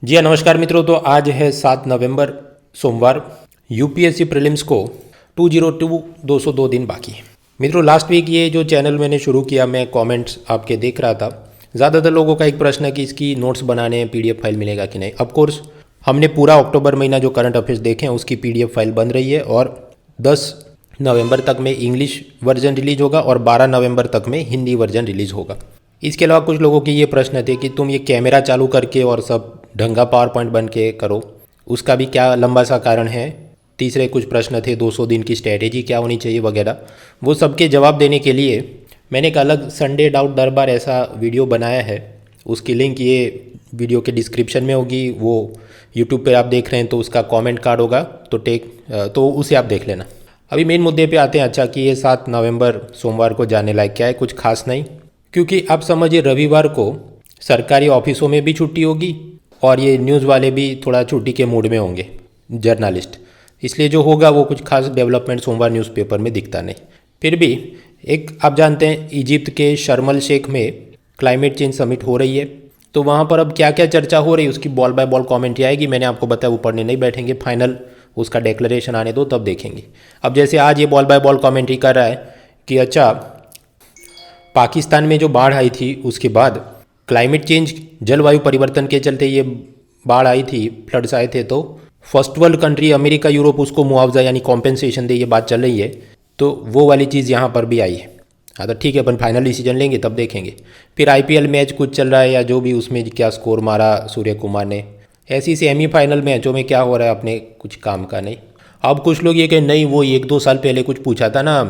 जी हाँ, नमस्कार मित्रों। तो आज है 7 नवंबर सोमवार। यूपीएससी प्रीलिम्स को 202 दिन बाकी है। मित्रों, लास्ट वीक ये जो चैनल मैंने शुरू किया, मैं कमेंट्स आपके देख रहा था। ज़्यादातर लोगों का एक प्रश्न है कि इसकी नोट्स बनाने हैं, पीडीएफ फाइल मिलेगा कि नहीं। ऑफकोर्स हमने पूरा अक्टूबर महीना जो करंट अफेयर्स देखे हैं उसकी पीडीएफ फाइल बन रही है और 10 नवंबर तक में इंग्लिश वर्जन रिलीज होगा और 12 नवंबर तक में हिंदी वर्जन रिलीज होगा। इसके अलावा कुछ लोगों के ये प्रश्न थे कि तुम ये कैमरा चालू करके और सब ढंगा पावर पॉइंट बन के करो, उसका भी क्या लंबा सा कारण है। तीसरे कुछ प्रश्न थे 200 दिन की स्ट्रैटेजी क्या होनी चाहिए वगैरह। वो सबके जवाब देने के लिए मैंने एक अलग संडे डाउट दरबार ऐसा वीडियो बनाया है। उसकी लिंक ये वीडियो के डिस्क्रिप्शन में होगी। वो यूट्यूब पे आप देख रहे हैं तो उसका कमेंट कार्ड होगा, तो उसे आप देख लेना। अभी मेन मुद्दे पे आते हैं। अच्छा कि ये 7 नवंबर सोमवार को जाने लायक क्या है? कुछ खास नहीं, क्योंकि आप समझिए रविवार को सरकारी ऑफिसों में भी छुट्टी होगी और ये न्यूज़ वाले भी थोड़ा छुट्टी के मूड में होंगे, जर्नलिस्ट। इसलिए जो होगा वो कुछ खास डेवलपमेंट सोमवार न्यूज़पेपर में दिखता नहीं। फिर भी एक आप जानते हैं इजिप्ट के शर्म शेख में क्लाइमेट चेंज समिट हो रही है, तो वहाँ पर अब क्या क्या चर्चा हो रही है उसकी बॉल बाय बॉल कमेंट्री आएगी। मैंने आपको बताया वो पढ़ने नहीं बैठेंगे, फाइनल उसका डिक्लेरेशन आने दो तब देखेंगे। अब जैसे आज ये बॉल बाय बॉल कमेंट्री कर रहा है कि अच्छा पाकिस्तान में जो बाढ़ आई थी उसके बाद क्लाइमेट चेंज, जलवायु परिवर्तन के चलते ये बाढ़ आई थी, फ्लड्स आए थे, तो first world country America Europe उसको मुआवजा यानी कॉम्पेंसेशन दे, ये बात चल रही है। तो वो वाली चीज़ यहाँ पर भी आई है। हाँ तो ठीक है, अपन फाइनल डिसीजन लेंगे तब देखेंगे। फिर आईपीएल मैच कुछ चल रहा है या जो भी, उसमें क्या स्कोर मारा सूर्य कुमार ने, ऐसी सेमीफाइनल मैचों में क्या हो रहा है अपने कुछ काम का नहीं। अब कुछ लोग ये कहें नहीं वो 1-2 साल पहले कुछ पूछा था ना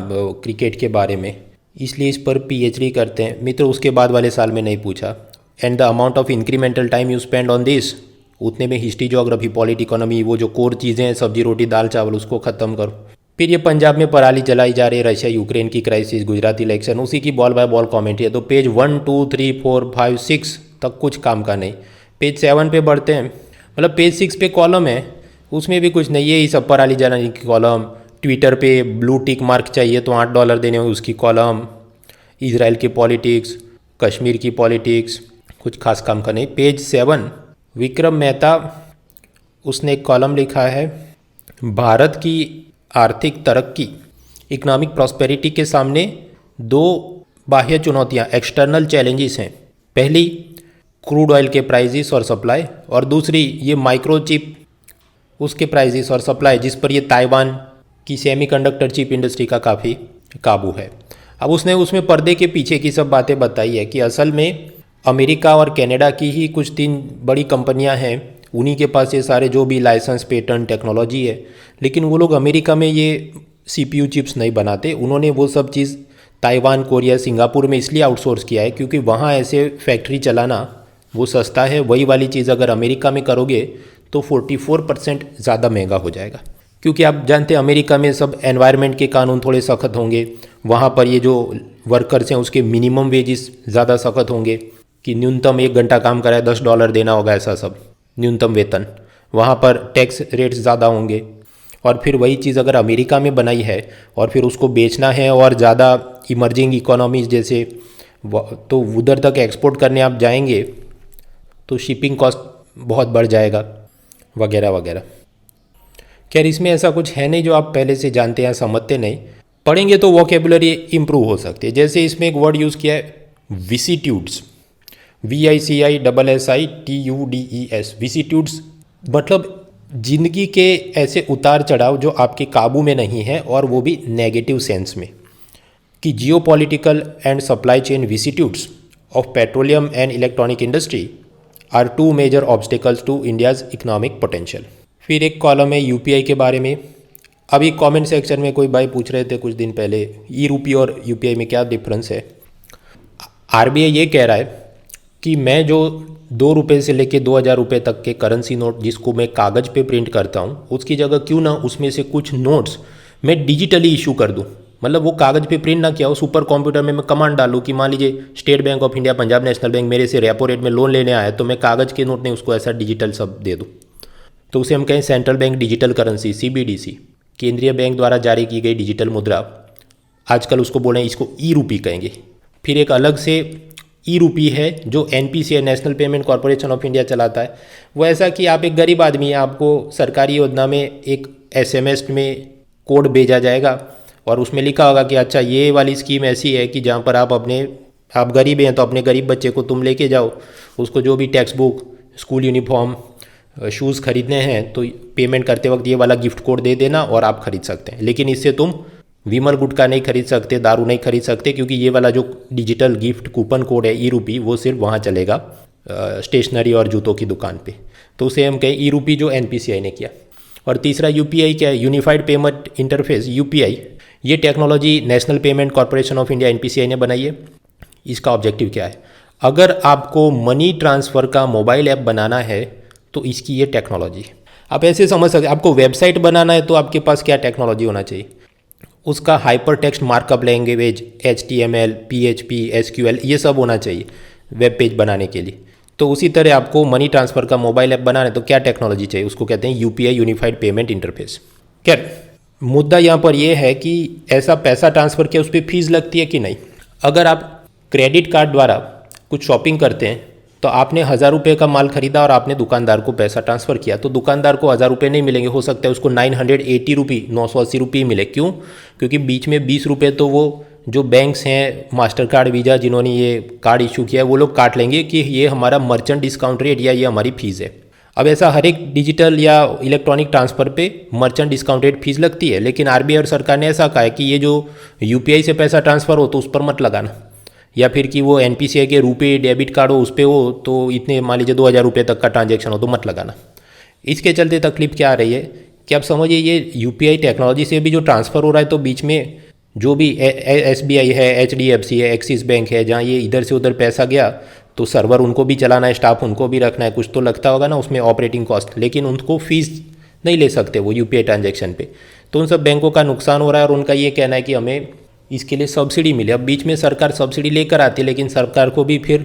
क्रिकेट के बारे में, इसलिए इस पर पीएचडी करते हैं। मित्र उसके बाद वाले साल में नहीं पूछा। And the amount of incremental time you spend on this, उतने में हिस्ट्री, ज्योग्राफी, पॉलिट, इकोनॉमी, वो जो कोर चीज़ें हैं सब्जी रोटी दाल चावल, उसको ख़त्म करो। फिर ये पंजाब में पराली जलाई जा रही है, रशिया यूक्रेन की क्राइसिस, गुजरात इलेक्शन, उसी की बॉल बाय बॉल कॉमेंट्री है। तो पेज 1, 2, 3, 4, 5, 6 तक कुछ काम का नहीं। पेज 7 पे बढ़ते हैं, मतलब पेज 6 पे कॉलम है, उसमें भी कुछ नहीं है। ये सब पराली जलाने की कॉलम, ट्विटर पे ब्लू टिक मार्क चाहिए तो $8 देने होंगे उसकी कॉलम, इजराइल की पॉलिटिक्स, कश्मीर की पॉलिटिक्स, कुछ खास काम का नहीं। पेज 7 विक्रम मेहता, उसने एक कॉलम लिखा है, भारत की आर्थिक तरक्की, इकोनॉमिक प्रॉस्पेरिटी के सामने 2 बाह्य चुनौतियां, एक्सटर्नल चैलेंजेस हैं। पहली क्रूड ऑयल के प्राइजेस और सप्लाई, और दूसरी ये माइक्रोचिप उसके प्राइजेस और सप्लाई, जिस पर ये ताइवान की सेमीकंडक्टर चिप इंडस्ट्री का काफ़ी काबू है। अब उसने उसमें पर्दे के पीछे की सब बातें बताई है कि असल में अमेरिका और कनाडा की ही कुछ 3 बड़ी कंपनियां हैं, उन्हीं के पास ये सारे जो भी लाइसेंस, पेटेंट, टेक्नोलॉजी है। लेकिन वो लोग अमेरिका में ये सीपीयू चिप्स नहीं बनाते। उन्होंने वो सब चीज़ ताइवान, कोरिया, सिंगापुर में इसलिए आउटसोर्स किया है क्योंकि वहाँ ऐसे फैक्ट्री चलाना वो सस्ता है। वही वाली चीज़ अगर अमेरिका में करोगे तो 44% ज़्यादा महंगा हो जाएगा, क्योंकि आप जानते हैं अमेरिका में सब एनवायरनमेंट के कानून थोड़े सख्त होंगे। वहाँ पर ये जो वर्कर्स हैं उसके मिनिमम वेजेस ज़्यादा सख्त होंगे कि न्यूनतम 1 घंटा काम कराए $10 देना होगा, ऐसा सब न्यूनतम वेतन। वहाँ पर टैक्स रेट्स ज़्यादा होंगे। और फिर वही चीज़ अगर अमेरिका में बनाई है और फिर उसको बेचना है और ज़्यादा इमर्जिंग इकोनॉमीज जैसे, तो उधर तक एक्सपोर्ट करने आप जाएंगे तो शिपिंग कॉस्ट बहुत बढ़ जाएगा वगैरह वगैरह। खैर इसमें ऐसा कुछ है नहीं जो आप पहले से जानते हैं, समझते नहीं। पढ़ेंगे तो वोकेबुलरी इंप्रूव हो सकती है। जैसे इसमें एक वर्ड यूज़ किया है विसिट्यूड्स, VICISSITUDES, विसिट्यूड्स, मतलब जिंदगी के ऐसे उतार चढ़ाव जो आपके काबू में नहीं है, और वो भी नेगेटिव सेंस में, कि geopolitical and supply chain vicissitudes of petroleum and electronic industry are 2 major obstacles to India's economic potential. फिर एक कॉलम है यूपीआई के बारे में। अभी कमेंट सेक्शन में कोई भाई पूछ रहे थे कुछ दिन पहले ई रूपी और यूपीआई में क्या डिफरेंस है। आरबीआई ये कह रहा है कि मैं जो ₹2 से लेके 2000 रुपये तक के करेंसी नोट जिसको मैं कागज़ पे प्रिंट करता हूँ, उसकी जगह क्यों ना उसमें से कुछ नोट्स मैं डिजिटली इशू कर दूँ। मतलब वो कागज़ पे प्रिंट ना किया हो, सुपर कंप्यूटर में मैं कमांड डालूँ कि मान लीजिए state bank of India, Punjab national bank मेरे से रेपो रेट में लोन लेने आया, तो मैं कागज़ के नोट नहीं उसको ऐसा डिजिटल सब दे दूँ, तो उसे हम कहें central bank digital currency, CBDC, केंद्रीय बैंक द्वारा जारी की गई डिजिटल मुद्रा। आजकल उसको बोल रहे हैं, इसको ई रूपी कहेंगे। फिर एक अलग से ई रूपी है जो NPCI national payment corporation of India चलाता है। वो ऐसा कि आप एक गरीब आदमी हैं, आपको सरकारी योजना में एक एसएमएस में कोड भेजा जाएगा और उसमें लिखा होगा कि अच्छा ये वाली स्कीम ऐसी है कि जहाँ पर आप गरीब हैं तो अपने गरीब बच्चे को तुम लेके जाओ, उसको जो भी text book, school uniform, shoes खरीदने हैं तो पेमेंट करते वक्त ये वाला गिफ्ट कोड दे देना और आप खरीद सकते हैं। लेकिन इससे तुम विमल गुटखा नहीं खरीद सकते, दारू नहीं खरीद सकते, क्योंकि ये वाला जो डिजिटल गिफ्ट कूपन कोड है ई रूपी, वो सिर्फ वहाँ चलेगा स्टेशनरी और जूतों की दुकान पे। तो उसे हम कहें ई रूपी जो एनपीसीआई ने किया। और तीसरा यूपीआई क्या है? Unified payment interface, UPI. ये technology national payment corporation of India NPCI ने बनाई है। इसका ऑब्जेक्टिव क्या है? अगर आपको मनी ट्रांसफ़र का मोबाइल ऐप बनाना है तो इसकी ये टेक्नोलॉजी। आप ऐसे समझ सकते, आपको वेबसाइट बनाना है तो आपके पास क्या टेक्नोलॉजी होना चाहिए? उसका hyper text markup language, HTML, PHP, SQL, ये सब होना चाहिए वेब पेज बनाने के लिए। तो उसी तरह आपको मनी ट्रांसफ़र का मोबाइल ऐप बनाना है तो क्या टेक्नोलॉजी चाहिए? उसको कहते हैं यूपीआई, यूनिफाइड पेमेंट इंटरफेस। खैर, मुद्दा यहाँ पर यह है कि ऐसा पैसा ट्रांसफ़र किया उस पर फीस लगती है कि नहीं। अगर आप क्रेडिट कार्ड द्वारा कुछ शॉपिंग करते हैं तो आपने 1000 रुपये का माल खरीदा और आपने दुकानदार को पैसा ट्रांसफ़र किया, तो दुकानदार को 1000 रुपये नहीं मिलेंगे, हो सकता है उसको 980 रुपये, 980 रुपये मिले। क्यों? क्योंकि बीच में 20 रुपये तो वो जो बैंक्स हैं, मास्टर कार्ड, वीज़ा, जिन्होंने ये कार्ड इशू किया है, वो लोग काट लेंगे कि ये हमारा मर्चेंट डिस्काउंट रेट या ये हमारी फ़ीस है। अब ऐसा हर एक डिजिटल या इलेक्ट्रॉनिक ट्रांसफ़र पे मर्चेंट डिस्काउंट रेट फीस लगती है, लेकिन आरबीआई और सरकार ने ऐसा कहा है कि ये जो यूपीआई से पैसा ट्रांसफ़र हो तो उस पर मत लगाना, या फिर कि वो एनपीसीआई के रुपए डेबिट कार्ड हो उस पर हो तो इतने मान लीजिए 2000 रुपये तक का ट्रांजैक्शन हो तो मत लगाना। इसके चलते तकलीफ क्या आ रही है कि आप समझिए ये यूपीआई टेक्नोलॉजी से भी जो ट्रांसफ़र हो रहा है तो बीच में जो भी एसबीआई है, एचडीएफसी है, एक्सिस बैंक है, जहाँ ये इधर से उधर पैसा गया तो सर्वर उनको भी चलाना है, स्टाफ उनको भी रखना है, कुछ तो लगता होगा ना उसमें ऑपरेटिंग कॉस्ट, लेकिन उनको फीस नहीं ले सकते वो यूपीआई ट्रांजैक्शन पे। तो उन सब बैंकों का नुकसान हो रहा है और उनका ये कहना है कि हमें इसके लिए सब्सिडी मिले। अब बीच में सरकार सब्सिडी लेकर आती है लेकिन सरकार को भी फिर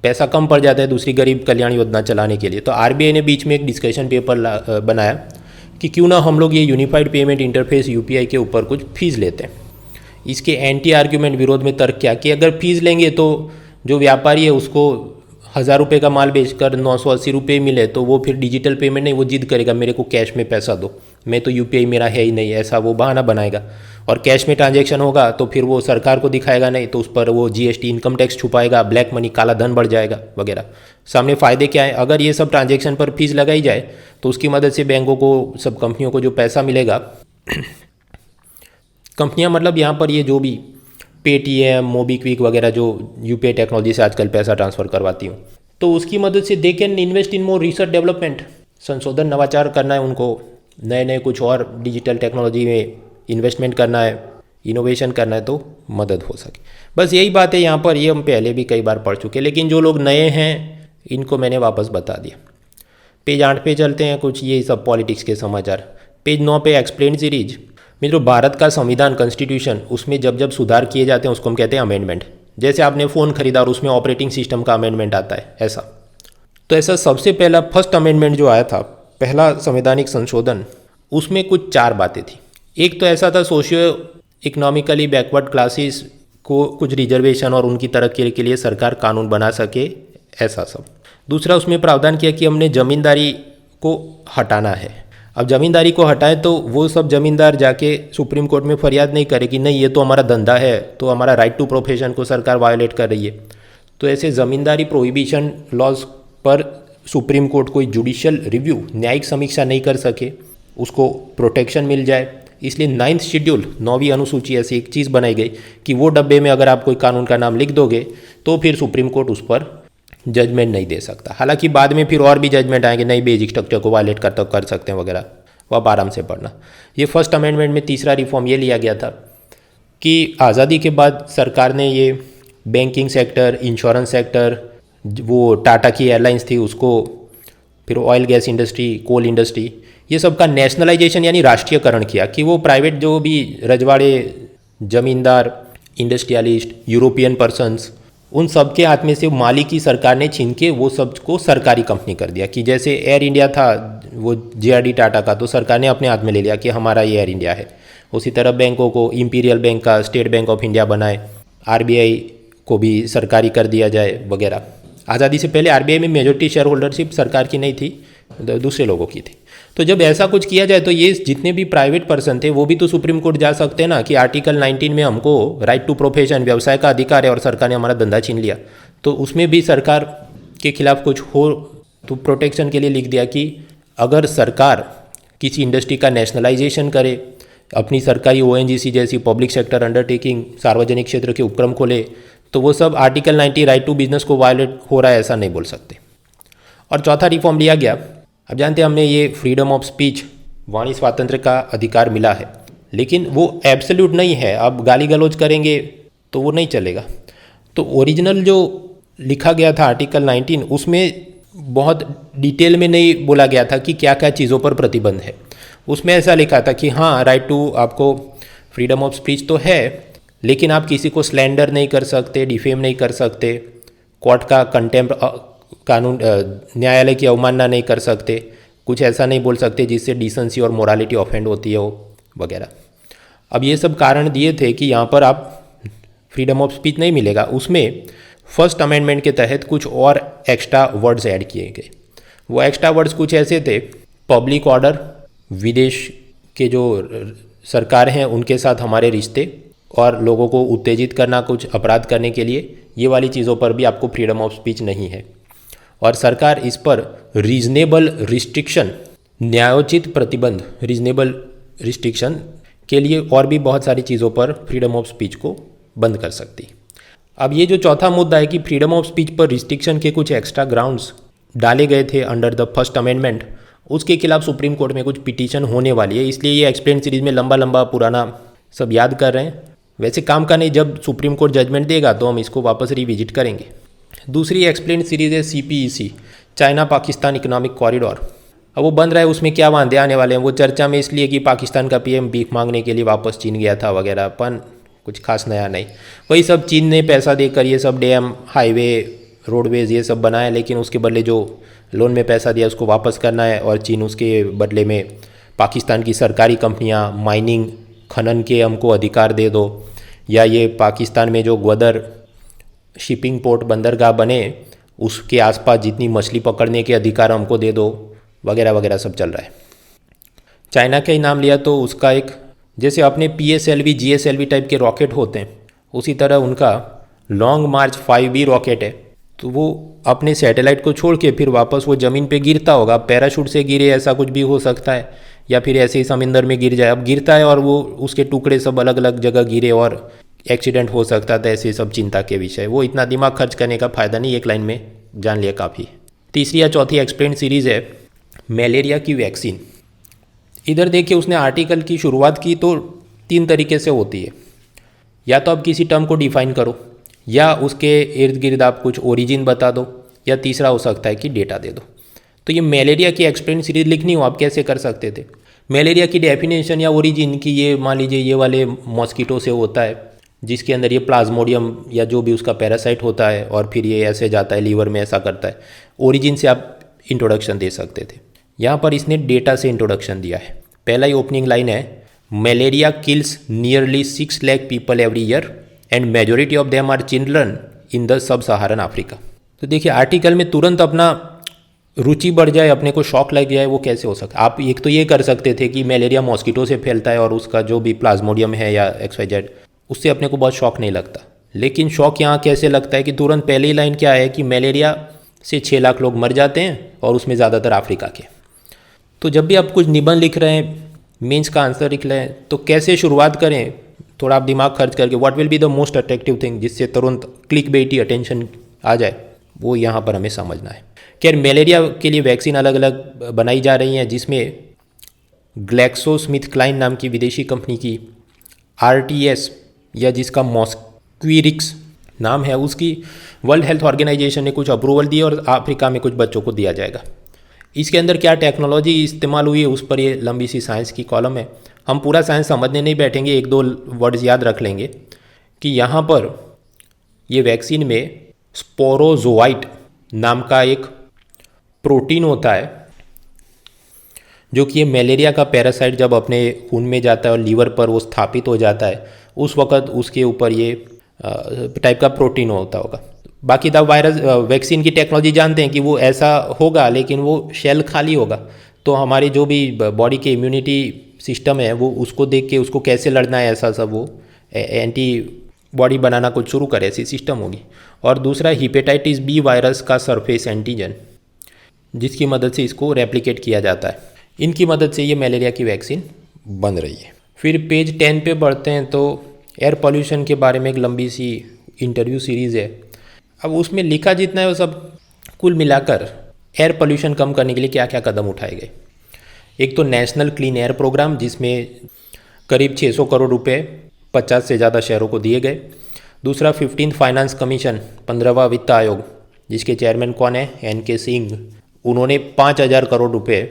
पैसा कम पड़ जाता है दूसरी गरीब कल्याण योजना चलाने के लिए। तो आरबीआई ने बीच में एक डिस्कशन पेपर बनाया कि क्यों ना हम लोग ये यूनिफाइड पेमेंट इंटरफेस यूपीआई के ऊपर कुछ फीस लेते हैं। इसके एंटी आर्ग्यूमेंट, विरोध में तर्क क्या कि अगर फीस लेंगे तो जो व्यापारी है उसको 1000 रुपये का माल बेचकर 980 रुपये मिले तो वो फिर डिजिटल पेमेंट नहीं, वो जिद करेगा मेरे को कैश में पैसा दो, मैं तो यूपीआई मेरा है ही नहीं, ऐसा वो बहाना बनाएगा। और कैश में ट्रांजैक्शन होगा तो फिर वो सरकार को दिखाएगा नहीं, तो उस पर वो जीएसटी, इनकम टैक्स छुपाएगा, ब्लैक मनी, काला धन बढ़ जाएगा वगैरह। सामने फ़ायदे क्या है? अगर ये सब ट्रांजैक्शन पर फीस लगाई जाए तो उसकी मदद से बैंकों को, सब कंपनियों को जो पैसा मिलेगा कंपनियां मतलब यहाँ पर ये जो भी पेटीएम, मोबीक्विक वगैरह जो यूपीआई टेक्नोलॉजी से आजकल पैसा ट्रांसफ़र करवाती हूँ, तो उसकी मदद से they can invest in more research development. संशोधन, नवाचार करना है उनको, नए नए कुछ और डिजिटल टेक्नोलॉजी में इन्वेस्टमेंट करना है, इनोवेशन करना है तो मदद हो सके। बस यही बात है यहाँ पर, ये हम पहले भी कई बार पढ़ चुके, लेकिन जो लोग नए हैं इनको मैंने वापस बता दिया। पेज 8 पे चलते हैं, कुछ ये सब पॉलिटिक्स के समाचार। पेज 9 पे एक्सप्लेन सीरीज। मित्रों, भारत का संविधान, कॉन्स्टिट्यूशन, उसमें जब जब सुधार किए जाते हैं उसको हम कहते हैं अमेंडमेंट। जैसे आपने फ़ोन खरीदा और उसमें ऑपरेटिंग सिस्टम का अमेंडमेंट आता है, ऐसा। तो ऐसा सबसे पहला फर्स्ट अमेंडमेंट जो आया था, पहला संवैधानिक संशोधन, उसमें कुछ 4 बातें थी। एक तो ऐसा था सोशियो इकोनॉमिकली बैकवर्ड क्लासेस को कुछ रिजर्वेशन और उनकी तरक्की के लिए सरकार कानून बना सके, ऐसा सब। दूसरा, उसमें प्रावधान किया कि हमने ज़मींदारी को हटाना है। अब ज़मींदारी को हटाएं तो वो सब ज़मींदार जाके सुप्रीम कोर्ट में फरियाद नहीं करे कि नहीं ये तो हमारा धंधा है, तो हमारा राइट टू प्रोफेशन को सरकार वायोलेट कर रही है। तो ऐसे ज़मींदारी प्रोहिबिशन लॉज पर सुप्रीम कोर्ट कोई जुडिशियल रिव्यू, न्यायिक समीक्षा नहीं कर सके, उसको प्रोटेक्शन मिल जाए। इसलिए 9th शेड्यूल, 9वीं अनुसूची, ऐसी एक चीज़ बनाई गई कि वो डब्बे में अगर आप कोई कानून का नाम लिख दोगे तो फिर सुप्रीम कोर्ट उस पर जजमेंट नहीं दे सकता। हालांकि बाद में फिर और भी जजमेंट आएंगे, नहीं बेसिक स्ट्रक्चर को वायलेट करता कर सकते हैं वगैरह, वो आप आराम से पढ़ना। ये फर्स्ट अमेंडमेंट में तीसरा रिफॉर्म ये लिया गया था कि आज़ादी के बाद सरकार ने ये बैंकिंग सेक्टर, इंश्योरेंस सेक्टर, वो टाटा की एयरलाइंस थी उसको, फिर oil gas industry, coal industry, ये सब का नेशनलाइजेशन यानी राष्ट्रीयकरण किया कि वो प्राइवेट जो भी रजवाड़े, ज़मींदार, इंडस्ट्रियलिस्ट, यूरोपियन पर्सन्स, उन सब के हाथ में से मालिक की सरकार ने छीन के वो सब को सरकारी कंपनी कर दिया। कि जैसे एयर इंडिया था वो जेआरडी टाटा का, तो सरकार ने अपने हाथ में ले लिया कि हमारा ये एयर इंडिया है। उसी तरह बैंकों को इंपीरियल बैंक का स्टेट बैंक ऑफ इंडिया बनाए, आरबीआई को भी सरकारी कर दिया जाए वगैरह। आज़ादी से पहले आरबीआई में मेजॉरिटी शेयर होल्डरशिप सरकार की नहीं थी, दूसरे लोगों की थी। तो जब ऐसा कुछ किया जाए तो ये जितने भी प्राइवेट पर्सन थे वो भी तो सुप्रीम कोर्ट जा सकते हैं ना कि आर्टिकल 19 में हमको राइट टू प्रोफेशन, व्यवसाय का अधिकार है और सरकार ने हमारा धंधा छीन लिया, तो उसमें भी सरकार के खिलाफ कुछ हो तो प्रोटेक्शन के लिए लिख दिया कि अगर सरकार किसी इंडस्ट्री का नेशनलाइजेशन करे, अपनी सरकारी ओएनजीसी जैसी पब्लिक सेक्टर अंडरटेकिंग, सार्वजनिक क्षेत्र के उपक्रम खोले, तो वो sub article 90 right to business को वायलेट हो रहा है ऐसा नहीं बोल सकते। और चौथा रिफॉर्म लिया गया, अब जानते हैं हमने ये फ्रीडम ऑफ स्पीच, वाणी स्वातंत्र्य का अधिकार मिला है, लेकिन वो एब्सोल्यूट नहीं है। अब गाली गलौज करेंगे तो वो नहीं चलेगा। तो ओरिजिनल जो लिखा गया था आर्टिकल 19 उसमें बहुत डिटेल में नहीं बोला गया था कि क्या क्या चीज़ों पर प्रतिबंध है। उसमें ऐसा लिखा था कि हाँ राइट टू, आपको फ्रीडम ऑफ स्पीच तो है, लेकिन आप किसी को स्लैंडर नहीं कर सकते, डिफेम नहीं कर सकते, कोर्ट का कंटेम्प्ट, कानून, न्यायालय की अवमानना नहीं कर सकते, कुछ ऐसा नहीं बोल सकते जिससे डिसेंसी और मोरालिटी ऑफेंड होती है वो वगैरह। अब ये सब कारण दिए थे कि यहाँ पर आप फ्रीडम ऑफ स्पीच नहीं मिलेगा। उसमें फर्स्ट अमेंडमेंट के तहत कुछ और एक्स्ट्रा वर्ड्स ऐड किए गए। वो एक्स्ट्रा वर्ड्स कुछ ऐसे थे, पब्लिक ऑर्डर, विदेश के जो सरकार हैं उनके साथ हमारे रिश्ते, और लोगों को उत्तेजित करना कुछ अपराध करने के लिए, ये वाली चीज़ों पर भी आपको फ्रीडम ऑफ स्पीच नहीं है। और सरकार इस पर रीजनेबल रिस्ट्रिक्शन, न्यायोचित प्रतिबंध, रीजनेबल रिस्ट्रिक्शन के लिए और भी बहुत सारी चीज़ों पर फ्रीडम ऑफ स्पीच को बंद कर सकती। अब ये जो चौथा मुद्दा है कि फ्रीडम ऑफ स्पीच पर रिस्ट्रिक्शन के कुछ एक्स्ट्रा ग्राउंड्स डाले गए थे अंडर द फर्स्ट अमेंडमेंट, उसके खिलाफ सुप्रीम कोर्ट में कुछ पिटीशन होने वाली है, इसलिए ये एक्सप्लेन सीरीज में लंबा लंबा पुराना सब याद कर रहे हैं। वैसे काम का नहीं, जब सुप्रीम कोर्ट जजमेंट देगा तो हम इसको वापस रिविजिट करेंगे। दूसरी एक्सप्लेन सीरीज है CPEC, China Pakistan economic corridor. अब वो बन रहा है, उसमें क्या वादे आने वाले हैं वो चर्चा में इसलिए कि पाकिस्तान का PM भीख मांगने के लिए वापस चीन गया था वगैरह, अपन कुछ खास नया नहीं। वही सब चीन ने पैसा देकर ये सब डैम, हाईवे, रोडवेज ये सब बनाया, लेकिन उसके बदले जो लोन में पैसा दिया उसको वापस करना है, और चीन उसके बदले में पाकिस्तान की सरकारी कंपनियां माइनिंग, खनन के हमको अधिकार दे दो, या ये पाकिस्तान में जो ग्वादर शिपिंग पोर्ट बंदरगाह बने उसके आसपास जितनी मछली पकड़ने के अधिकार हमको दे दो, वगैरह वगैरह सब चल रहा है। चाइना का ही नाम लिया तो उसका एक, जैसे अपने PSLV GSLV टाइप के रॉकेट होते हैं, उसी तरह उनका लॉन्ग मार्च 5B रॉकेट है। तो वो अपने सैटेलाइट को छोड़ के फिर वापस वो ज़मीन पे गिरता होगा, पैराशूट से गिरे ऐसा कुछ भी हो सकता है, या फिर ऐसे ही समंदर में गिर जाए। अब गिरता है और वो उसके टुकड़े सब अलग अलग जगह गिरे और एक्सीडेंट हो सकता था, ऐसे सब चिंता के विषय। वो इतना दिमाग खर्च करने का फ़ायदा नहीं, एक लाइन में जान लिया काफ़ी। तीसरी या चौथी एक्सप्लेन सीरीज़ है मलेरिया की वैक्सीन। इधर देखिए उसने आर्टिकल की शुरुआत की तो 3 तरीके से होती है, या तो आप किसी टर्म को डिफाइन करो, या उसके इर्द गिर्द आप कुछ ओरिजिन बता दो, या तीसरा हो सकता है कि डेटा दे दो। तो ये मलेरिया की एक्सप्लेन सीरीज लिखनी हो आप कैसे कर सकते थे? मलेरिया की डेफिनेशन या ओरिजिन की, ये मान लीजिए ये वाले मॉस्किटो से होता है जिसके अंदर ये प्लाज्मोडियम या जो भी उसका पैरासाइट होता है, और फिर ये ऐसे जाता है लीवर में, ऐसा करता है। ओरिजिन से आप इंट्रोडक्शन दे सकते थे। यहाँ पर इसने डेटा से इंट्रोडक्शन दिया है। पहला ही ओपनिंग लाइन है, malaria kills nearly 6 lakh people every year and majority of them are children in the sub Saharan Africa. तो देखिए आर्टिकल में तुरंत अपना रुचि बढ़ जाए, अपने को शौक लग जाए, वो कैसे हो सकता? आप एक तो ये कर सकते थे कि मलेरिया मॉस्किटो से फैलता है और उसका जो भी प्लाज्मोडियम है या XYZ, उससे अपने को बहुत शौक नहीं लगता। लेकिन शौक यहाँ कैसे लगता है कि तुरंत पहली लाइन क्या है कि मलेरिया से 6 लाख लोग मर जाते हैं और उसमें ज़्यादातर अफ्रीका के। तो जब भी आप कुछ निबंध लिख रहे हैं, मेंस का आंसर लिख रहे हैं, तो कैसे शुरुआत करें? थोड़ा आप दिमाग खर्च करके what will be the most attractive thing, जिससे तुरंत क्लिक बेटी अटेंशन आ जाए, वो यहाँ पर हमें समझना है। खैर मलेरिया के लिए वैक्सीन अलग अलग बनाई जा रही हैं, जिसमें ग्लैक्सोस्मिथक्लाइन नाम की विदेशी कंपनी की RTS, या जिसका मॉस्क्वीरिक्स नाम है, उसकी वर्ल्ड हेल्थ ऑर्गेनाइजेशन ने कुछ अप्रूवल दिए और अफ्रीका में कुछ बच्चों को दिया जाएगा। इसके अंदर क्या टेक्नोलॉजी इस्तेमाल हुई है उस पर ये लंबी सी साइंस की कॉलम है। हम पूरा साइंस समझने नहीं बैठेंगे, 1-2 वर्ड्स याद रख लेंगे कि यहाँ पर ये वैक्सीन में स्पोरोजोआइट नाम का एक प्रोटीन होता है, जो कि ये मलेरिया का पैरासाइट जब अपने खून में जाता है और लीवर पर वो स्थापित हो जाता है, उस वक़्त उसके ऊपर ये टाइप का प्रोटीन होता होगा। बाकी द वायरस वैक्सीन की टेक्नोलॉजी जानते हैं कि वो ऐसा होगा, लेकिन वो शेल खाली होगा, तो हमारी जो भी बॉडी के इम्यूनिटी सिस्टम है वो उसको देख के उसको कैसे लड़ना है ऐसा सब वो एंटी बॉडी बनाना कुछ शुरू करे, ऐसी सिस्टम होगी। और दूसरा हेपेटाइटिस बी वायरस का सरफेस एंटीजन, जिसकी मदद से इसको रेप्लिकेट किया जाता है। इनकी मदद से ये मलेरिया की वैक्सीन बन रही है। फिर पेज 10 पे बढ़ते हैं तो एयर पोल्यूशन के बारे में एक लंबी सी इंटरव्यू सीरीज़ है। अब उसमें लिखा जितना है वो सब कुल मिलाकर एयर पोल्यूशन कम करने के लिए क्या क्या कदम उठाए गए। एक तो नेशनल क्लीन एयर प्रोग्राम, जिसमें करीब 600 करोड़ रुपए 50 से ज़्यादा शहरों को दिए गए। दूसरा 15th फाइनेंस कमीशन, 15वां वित्त आयोग, जिसके चेयरमैन कौन है, NK सिंह। उन्होंने 5,000 करोड़ रुपए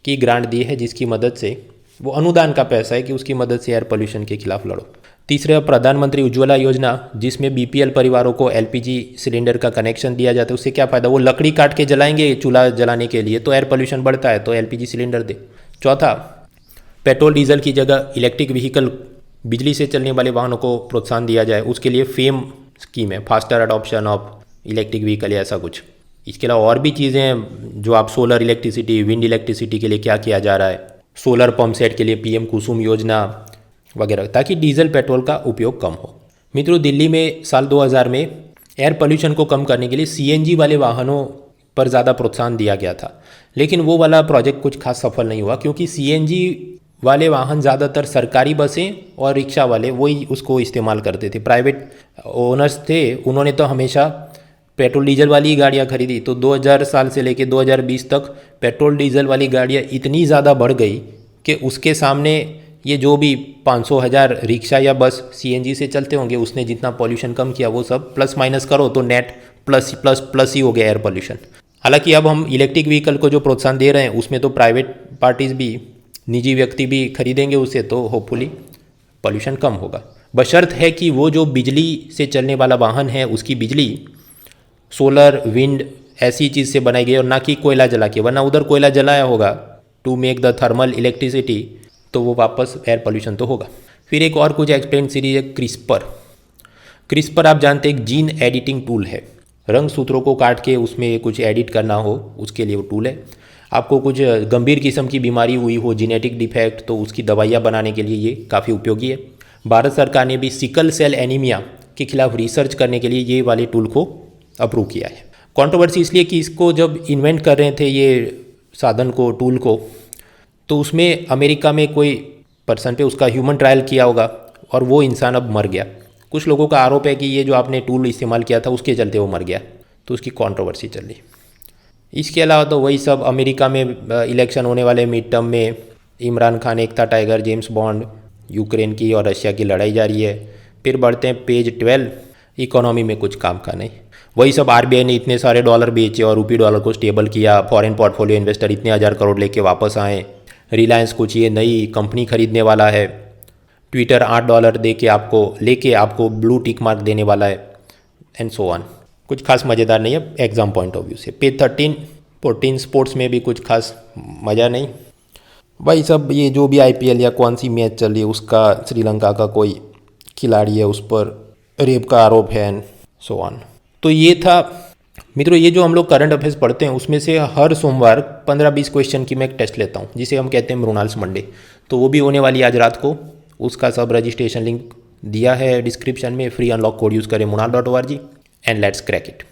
की ग्रांट दी है, जिसकी मदद से वो अनुदान का पैसा है कि उसकी मदद से एयर पोल्यूशन के खिलाफ लड़ो। तीसरा प्रधानमंत्री उज्ज्वला योजना, जिसमें BPL परिवारों को LPG सिलेंडर का कनेक्शन दिया जाता है। उससे क्या फ़ायदा, वो लकड़ी काट के जलाएंगे चूल्हा जलाने के लिए, तो एयर पोल्यूशन बढ़ता है, तो LPG सिलेंडर दे। चौथा, पेट्रोल डीजल की जगह इलेक्ट्रिक व्हीकल, बिजली से चलने वाले वाहनों को प्रोत्साहन दिया जाए, उसके लिए फेम स्कीम है, faster adoption of electric vehicle या ऐसा कुछ। इसके अलावा और भी चीज़ें हैं जो आप सोलर इलेक्ट्रिसिटी, विंड इलेक्ट्रिसिटी के लिए क्या किया जा रहा है, सोलर पंप सेट के लिए PM कुसुम योजना वगैरह, ताकि डीजल पेट्रोल का उपयोग कम हो। मित्रों, दिल्ली में साल 2000 में एयर पोल्यूशन को कम करने के लिए CNG वाले वाहनों पर ज़्यादा प्रोत्साहन दिया गया था, लेकिन वो वाला प्रोजेक्ट कुछ खास सफल नहीं हुआ, क्योंकि CNG वाले वाहन ज़्यादातर सरकारी बसें और रिक्शा वाले वही उसको इस्तेमाल करते थे। प्राइवेट ओनर्स थे, उन्होंने तो हमेशा पेट्रोल डीजल वाली ही गाड़ियाँ खरीदी। तो 2000 साल से लेकर 2020 तक पेट्रोल डीजल वाली गाड़ियाँ इतनी ज़्यादा बढ़ गई कि उसके सामने ये जो भी 500,000 रिक्शा या बस CNG से चलते होंगे, उसने जितना पॉल्यूशन कम किया वो सब प्लस माइनस करो तो नेट प्लस प्लस प्लस ही हो गया एयर पॉल्यूशन। हालांकि अब हम इलेक्ट्रिक व्हीकल को जो प्रोत्साहन दे रहे हैं उसमें तो प्राइवेट पार्टीज़ भी, निजी व्यक्ति भी खरीदेंगे उसे, तो होपफुली पॉल्यूशन कम होगा। बशर्त है कि वो जो बिजली से चलने वाला वाहन है उसकी बिजली सोलर, विंड ऐसी चीज़ से बनाई गई और ना कि कोयला जला के, वरना उधर कोयला जलाया होगा to make the thermal electricity, तो वो वापस एयर पोल्यूशन तो होगा। फिर एक और कुछ एक्सप्लेन सीरीज है क्रिस्पर आप जानते हैं एक जीन एडिटिंग टूल है। रंग सूत्रों को काट के उसमें कुछ एडिट करना हो उसके लिए वो टूल है। आपको कुछ गंभीर किस्म की बीमारी हुई हो, जेनेटिक डिफेक्ट, तो उसकी दवाइयाँ बनाने के लिए ये काफ़ी उपयोगी है। भारत सरकार ने भी सिकल सेल एनीमिया के खिलाफ रिसर्च करने के लिए ये वाले टूल को अप्रूव किया है। कंट्रोवर्सी इसलिए कि इसको जब इन्वेंट कर रहे थे ये साधन को, टूल को, तो उसमें अमेरिका में कोई पर्सन पे उसका ह्यूमन ट्रायल किया होगा और वो इंसान अब मर गया। कुछ लोगों का आरोप है कि ये जो आपने टूल इस्तेमाल किया था उसके चलते वो मर गया, तो उसकी कंट्रोवर्सी चल रही। इसके अलावा तो वही सब, अमेरिका में इलेक्शन होने वाले मिड टर्म में इमरान खान, एकता टाइगर, जेम्स बॉन्ड, यूक्रेन की और रशिया की लड़ाई जारी है। फिर बढ़ते हैं पेज 12, इकोनॉमी में कुछ काम का नहीं। वही सब, RBI ने इतने सारे डॉलर बेचे और रूपी डॉलर को स्टेबल किया, फॉरेन पोर्टफोलियो इन्वेस्टर इतने 1000 करोड़ लेके वापस आए, रिलायंस कुछ ये नई कंपनी खरीदने वाला है, ट्विटर $8 दे के आपको ब्लू टिक मार्क देने वाला है, एंड सो ऑन। कुछ खास मज़ेदार नहीं है एग्जाम पॉइंट ऑफ व्यू से। पेज 13-14 स्पोर्ट्स में भी कुछ खास मज़ा नहीं भाई। सब ये जो भी IPL या कौन सी मैच चल रही है उसका श्रीलंका का कोई खिलाड़ी है उस पर रेप का आरोप है, एंड सो ऑन। तो ये था मित्रों, ये जो हम लोग करंट अफेयर्स पढ़ते हैं उसमें से हर सोमवार 15-20 क्वेश्चन की मैं एक टेस्ट लेता हूँ, जिसे हम कहते हैं मृणाल्स मंडे। तो वो भी होने वाली आज रात को। उसका सब रजिस्ट्रेशन लिंक दिया है डिस्क्रिप्शन में। फ्री अनलॉक कोड यूज़ करें mrunal.org and let's crack it.